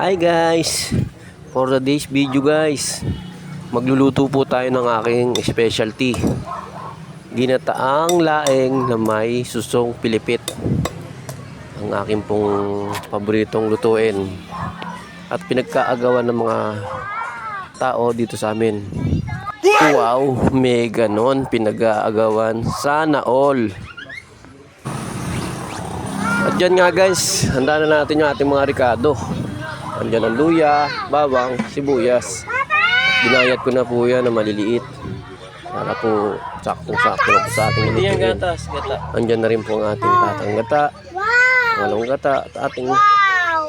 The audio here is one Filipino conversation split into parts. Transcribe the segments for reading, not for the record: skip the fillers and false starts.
Hi guys! For today's video guys, magluluto po tayo ng aking specialty. Ginataang laing na may susong pilipit. Ang aking pong paboritong lutuin. At pinagkaagawan ng mga tao dito sa amin. Wow! May ganon pinag-aagawan. Sana all! At dyan nga guys, handa na natin yung ating mga ricado. Andyan ang luya, bawang, sibuyas. Ginayat ko na po yan na maliliit. Para po saktong-sakto na po sa ating lutuin. Andyan na rin po ang ating tatang gata, malong gata, at ating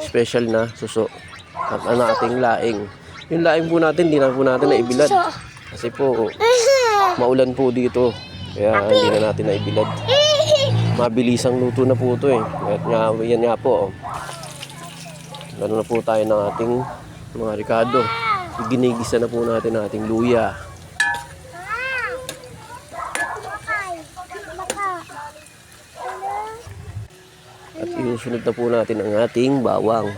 special na suso. At ang ating laing. Yung laing po natin, di na po natin naibilad. Kasi po, maulan po dito. Kaya hindi na natin naibilad. Mabilisang luto na po ito eh. At nga, yan nga po. Lalo na po tayo ng ating mga ricado. Ginigisa na po natin ang ating luya. At iusunod na po natin ang ating bawang.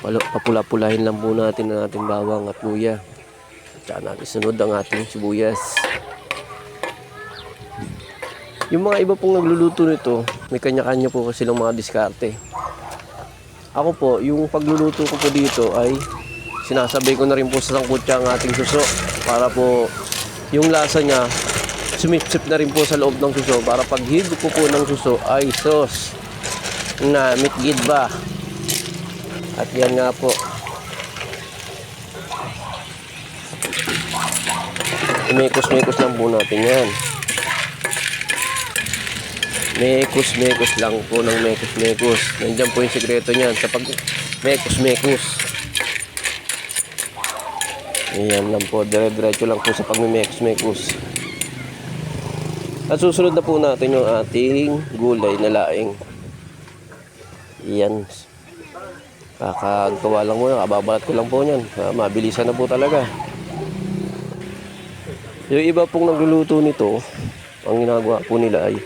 Papula-pulahin lang po natin ang ating bawang at luya. At saka natin sunod ang ating sibuyas. Yung mga iba pong nagluluto nito, may kanya-kanya po silang mga diskarte. Ako po, yung pagluluto ko po dito ay sinasabay ko na rin po sa sangkutya ang ating suso para po yung lasa niya sumipsip na rin po sa loob ng suso para pag higop po ng suso ay sos na mitgid ba. At yan nga po. Mekos-mekos lang po natin yan. Mekos-mekos lang po ng mekos-mekos. Nandiyan po yung sikreto niyan sa pag mekos-mekos. Ayan lang po. Dire-diretso lang po sa pag mekos-mekos. At susunod na po natin yung ating gulay na laing. Ayan. Kakagawa lang muna. Kababalat ko lang po yan. Mabilisan na po talaga. Yung iba pong nagluluto nito, ang ginagawa po nila ay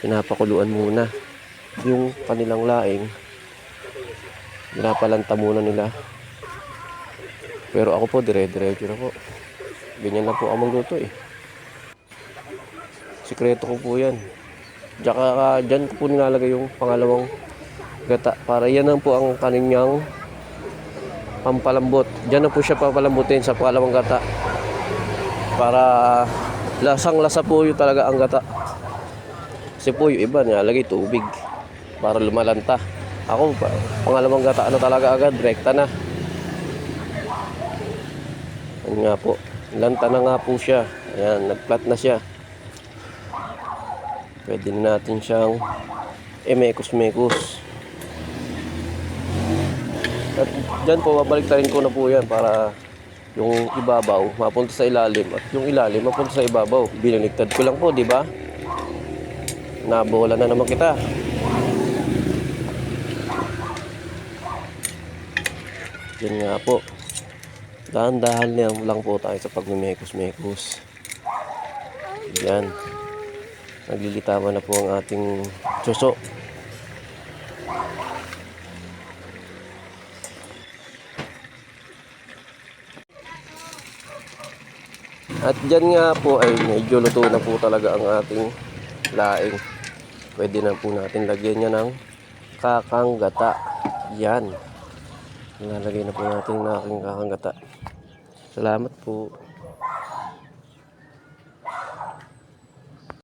pinapakuluan muna yung kanilang laing. Pinapalanta muna nila. Pero ako po dire-diretso na po. Ganyan lang po ako magluto eh. Sikreto ko po yan. Tsaka dyan ko po nilalagay yung pangalawang gata. Para yan lang po ang kaninyang pampalambot. Dyan na po siya papalambutin sa pangalawang gata. Para lasang-lasa po yung talaga ang gata. Kasi po yung iba nilalagay tubig para lumalanta. Ako pangalawang gata na talaga agad, rekta na. Yan nga po, lanta na nga po siya. Ayan, nagplat na siya. Pwede na natin siyang mekos-mekos. At dyan po, babaliktarin ko na po yan para yung ibabaw mapunta sa ilalim at yung ilalim mapunta sa ibabaw. Binaligtad ko lang po, di ba? Nabola na naman kita. Yan nga po. Dahan-dahan lang po tayo sa pagmimekos-mekos. Yan. Naglilitaman na po ang ating suso. At dyan nga po ay medyo luto na po talaga ang ating laing. Pwede na po natin lagyan niya ng kakang gata. Yan. Nilalagay na po natin ng aking kakang gata. Salamat po.